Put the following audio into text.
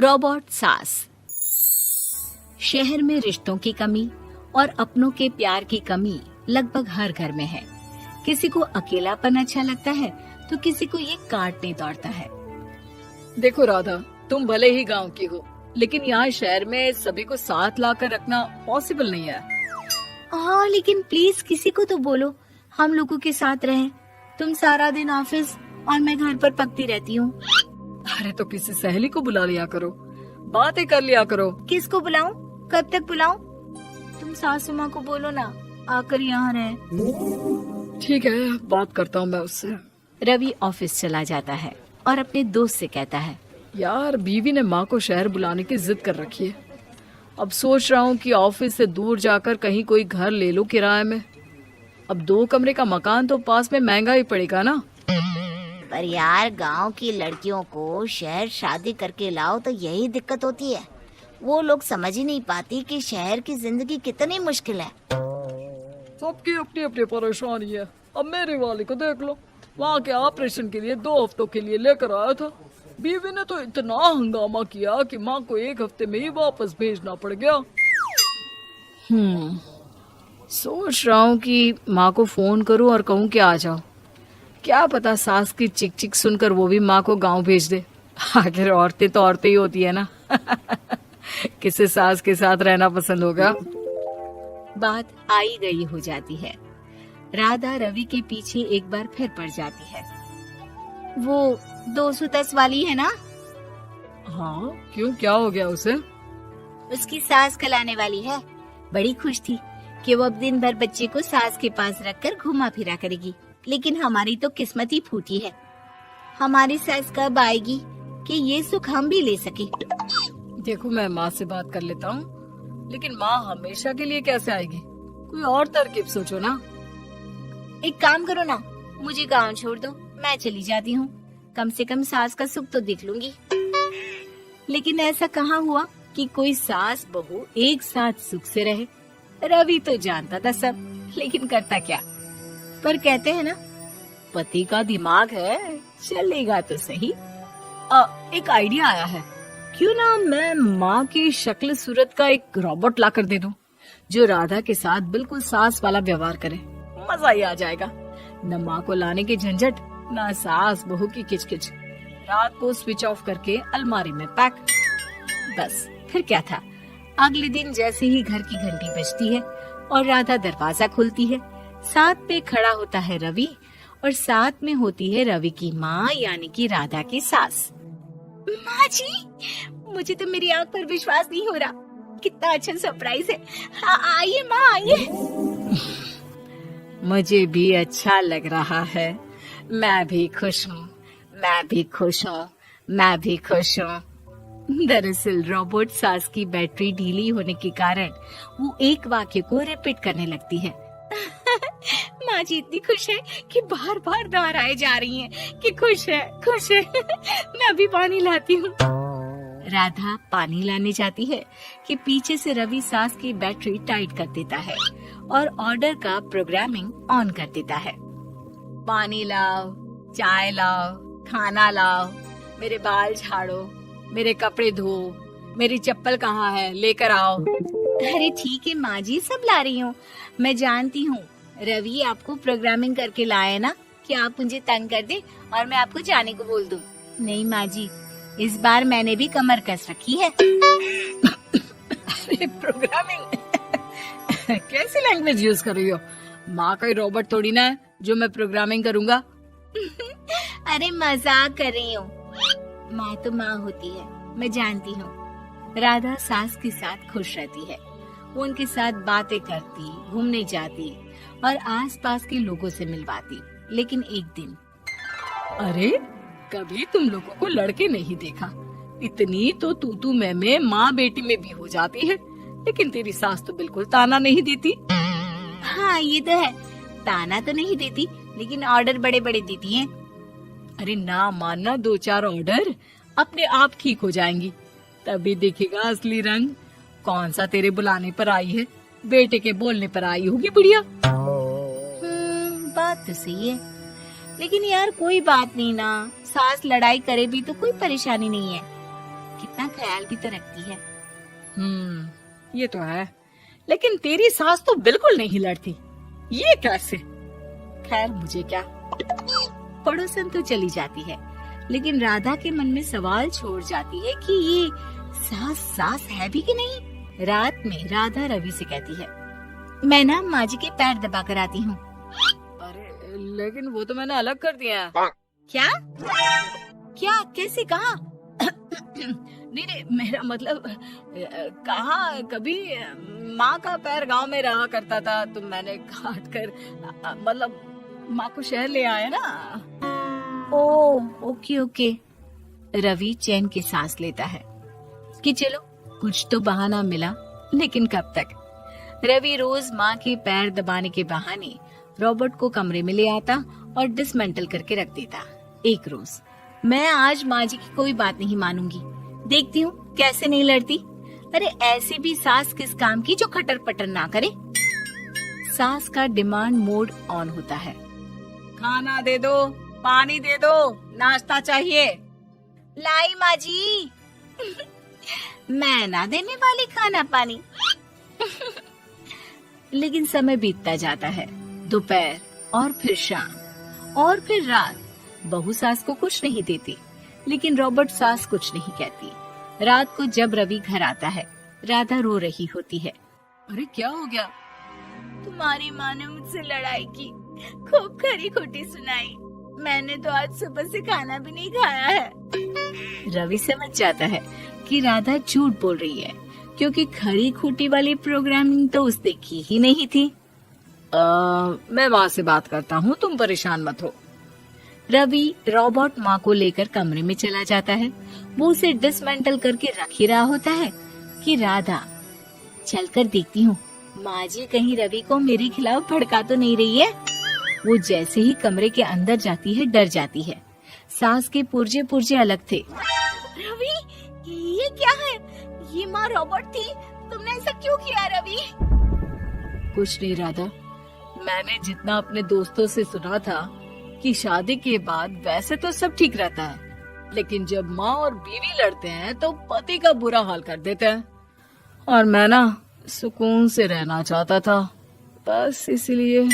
Robot सास। शहर में रिश्तों की कमी और अपनों के प्यार की कमी लगभग हर घर में है। किसी को अकेलापन अच्छा लगता है तो किसी को ये काटने दौड़ता है। देखो राधा, तुम भले ही गांव की हो, लेकिन यहाँ शहर में सभी को साथ लाकर रखना पॉसिबल नहीं है। हाँ, लेकिन प्लीज किसी को तो बोलो हम लोगों के साथ रहें। तुम सारा दिन ऑफिस और मैं घर पर पकती रहती हूँ। अरे तो किसी सहेली को बुला लिया करो, बातें कर लिया करो। किसको बुलाऊं? कब तक बुलाऊं? तुम सासू माँ को बोलो ना आकर यहाँ रहे। ठीक है, बात करता हूँ मैं उससे। रवि ऑफिस चला जाता है और अपने दोस्त से कहता है, यार बीवी ने माँ को शहर बुलाने की जिद कर रखी है। अब सोच रहा हूँ कि ऑफिस से दूर जाकर कहीं कोई घर ले लो किराए में। अब 2 कमरे का मकान तो पास में महंगा ही पड़ेगा ना। पर यार गांव की लड़कियों को शहर शादी करके लाओ तो यही दिक्कत होती है। वो लोग समझ ही नहीं पाती कि शहर की जिंदगी कितनी मुश्किल है। सबकी अपनी अपनी परेशानी है। अब मेरी वाली को देख लो, वहाँ के ऑपरेशन के लिए 2 हफ्तों के लिए लेकर आया था। बीवी ने तो इतना हंगामा किया कि माँ को 1 हफ्ते में ही वापस भेजना पड़ गया। सोच रहा हूँ कि माँ को फोन करूँ और कहूँ कि आ जाओ। क्या पता सास की चिक चिक सुनकर वो भी माँ को गांव भेज दे। आखिर औरतें तो औरतें ही होती है ना। किसे सास के साथ रहना पसंद होगा। बात आई गई हो जाती है। राधा रवि के पीछे एक बार फिर पड़ जाती है। वो 210 वाली है ना? हाँ, क्यों, क्या हो गया उसे? उसकी सास कलाने वाली है। बड़ी खुश थी कि वो अब दिन भर बच्चे को सास के पास रखकर घुमा फिरा करेगी। लेकिन हमारी तो किस्मत ही फूटी है। हमारी सास कब आएगी कि ये सुख हम भी ले सके। देखो, मैं माँ से बात कर लेता हूँ, लेकिन माँ हमेशा के लिए कैसे आएगी? कोई और तरकीब सोचो ना। एक काम करो ना, मुझे गांव छोड़ दो, मैं चली जाती हूँ। कम से कम सास का सुख तो देख लूंगी। लेकिन ऐसा कहाँ हुआ कि कोई सास बहू एक साथ सुख से रहे। रवि तो जानता था सब, लेकिन करता क्या। पर कहते हैं ना, पति का दिमाग है, चलेगा तो सही। एक आइडिया आया है। क्यों ना मैं माँ की शक्ल सूरत का एक रोबोट ला कर दे दूं, जो राधा के साथ बिल्कुल सास वाला व्यवहार करे। मजा ही आ जाएगा। न माँ को लाने की झंझट, न सास बहू की किचकिच। रात को स्विच ऑफ करके अलमारी में पैक। बस फिर क्या था। अगले दिन जैसे ही घर की घंटी बजती है और राधा दरवाजा खोलती है, साथ पे खड़ा होता है रवि और साथ में होती है रवि की माँ यानी कि राधा की सास। माँ जी, मुझे तो मेरी आंख पर विश्वास नहीं हो रहा। कितना अच्छा सरप्राइज है। आइए माँ, आइए। मुझे भी अच्छा लग रहा है। मैं भी खुश हूँ, मैं भी खुश हूँ, मैं भी खुश हूँ। दरअसल रोबोट सास की बैटरी ढीली होने के कारण वो एक वाक्य को रिपीट करने लगती है। माँ जी इतनी खुश है कि बार बार दोहराए जा रही हैं कि खुश है, खुश है। मैं अभी पानी लाती हूँ। राधा पानी लाने जाती है कि पीछे से रवि सास की बैटरी टाइट कर देता है और ऑर्डर का प्रोग्रामिंग ऑन कर देता है। पानी लाओ, चाय लाओ, खाना लाओ, मेरे बाल झाड़ो, मेरे कपड़े धो, मेरी चप्पल कहाँ है, लेकर आओ। अरे ठीक है माँ जी, सब ला रही हूँ। मैं जानती हूँ रवि आपको प्रोग्रामिंग करके लाया ना कि आप मुझे तंग कर दे और मैं आपको जाने को बोल दूँ। नहीं माँ जी, इस बार मैंने भी कमर कस रखी है। प्रोग्रामिंग कैसी लैंग्वेज यूज कर रही हो? माँ का रोबोट थोड़ी ना है जो मैं प्रोग्रामिंग करूँगा। अरे मजाक कर रही हूँ। माँ तो माँ होती है, मैं जानती हूँ। राधा सास के साथ खुश रहती है। वो उनके साथ बातें करती, घूमने जाती और आसपास के लोगों से मिलवाती। लेकिन एक दिन, अरे कभी तुम लोगों को लड़के नहीं देखा। इतनी तो तू मैं माँ बेटी में भी हो जाती है, लेकिन तेरी सास तो बिल्कुल ताना नहीं देती। हाँ ये तो है, ताना तो नहीं देती लेकिन ऑर्डर बड़े बड़े देती हैं। अरे ना मानना, 2-4 ऑर्डर अपने आप ठीक हो जाएंगी। तभी देखेगा असली रंग। कौन सा तेरे बुलाने पर आई है, बेटे के बोलने पर आई होगी बुढ़िया। बात तो सही है, लेकिन यार कोई बात नहीं ना, सास लड़ाई करे भी तो कोई परेशानी नहीं है। कितना ख्याल भी तो रखती है। ये तो है, लेकिन तेरी सास तो बिल्कुल नहीं लड़ती, ये कैसे? खैर मुझे क्या। पड़ोसन तो चली जाती है, लेकिन राधा के मन में सवाल छोड़ जाती है कि ये सास है भी कि नहीं। रात में राधा रवि से कहती है, मैं ना माँ जी के पैर दबा कर आती हूँ। अरे लेकिन वो तो मैंने अलग कर दिया है। क्या क्या कैसे कहा? नहीं, मेरा मतलब कहा कभी माँ का पैर गांव में रहा करता था, तो मैंने काट कर मतलब माँ को शहर ले आया ना। Okay okay. रवि चैन की सांस लेता है कि चलो कुछ तो बहाना मिला, लेकिन कब तक। रवि रोज माँ के पैर दबाने के बहाने रॉबर्ट को कमरे में ले आता और डिसमेंटल करके रख देता। एक रोज, मैं आज माँ जी की कोई बात नहीं मानूंगी, देखती हूँ कैसे नहीं लड़ती। अरे ऐसी भी सास किस काम की जो खटर पटर ना करे। सास का डिमांड मोड ऑन होता है। खाना दे दो, पानी दे दो, नाश्ता चाहिए। लाई माँ जी। मैं ना देने वाली खाना पानी। लेकिन समय बीतता जाता है, दोपहर और फिर शाम और फिर रात। बहू सास को कुछ नहीं देती, लेकिन रॉबर्ट सास कुछ नहीं कहती। रात को जब रवि घर आता है, राधा रो रही होती है। अरे क्या हो गया? तुम्हारी माँ ने मुझसे लड़ाई की, खूब खरी खोटी सुनाई। मैंने तो आज सुबह से खाना भी नहीं खाया है। रवि समझ जाता है कि राधा झूठ बोल रही है, क्योंकि खरी खोटी वाली प्रोग्रामिंग तो उसने की ही नहीं थी। मैं माँ से बात करता हूँ, तुम परेशान मत हो। रवि रॉबर्ट माँ को लेकर कमरे में चला जाता है। वो उसे डिसमेंटल करके रख ही रहा होता है कि राधा, चलकर देखती हूँ माँ जी कहीं रवि को मेरे खिलाफ भड़का तो नहीं रही है। वो जैसे ही कमरे के अंदर जाती है, डर जाती है। सास के पुर्जे पुर्जे अलग थे। रवि, ये क्या है? ये माँ रॉबर्ट थी, तुमने ऐसा क्यों किया रवि? कुछ नहीं राधा, मैंने जितना अपने दोस्तों से सुना था कि शादी के बाद वैसे तो सब ठीक रहता है, लेकिन जब माँ और बीवी लड़ते हैं तो पति का बुरा हाल कर देते हैं। और मैं ना सुकून से रहना चाहता था, बस इसलिए।